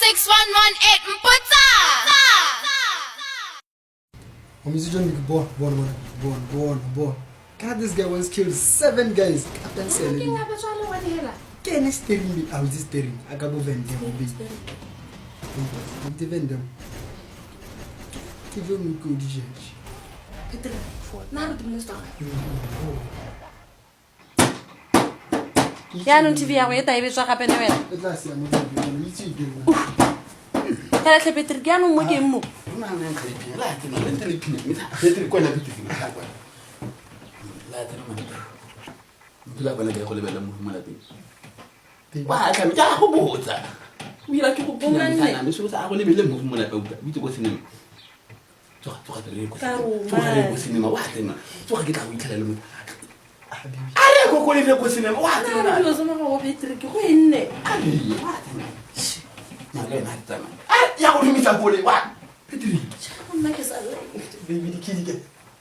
16118 Mputsa. Born. God, this guy once killed 7 guys. Captain Selling. Can I steering me? I was steering. I got over and defend them. Give him good judge. Ya non TV ya go e taibe tswa gape ne wena. At last, I'm going to be Ka tle Petri ke ano mo ke mo.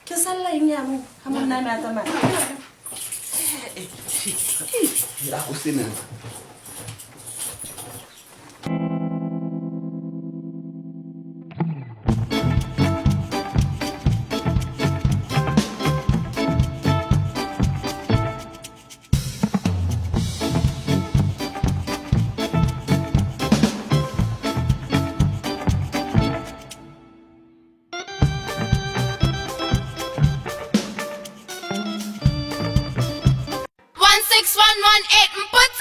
Ke sala eng ya mo ha monna me atama. One 6 1 1 8 Mputsa.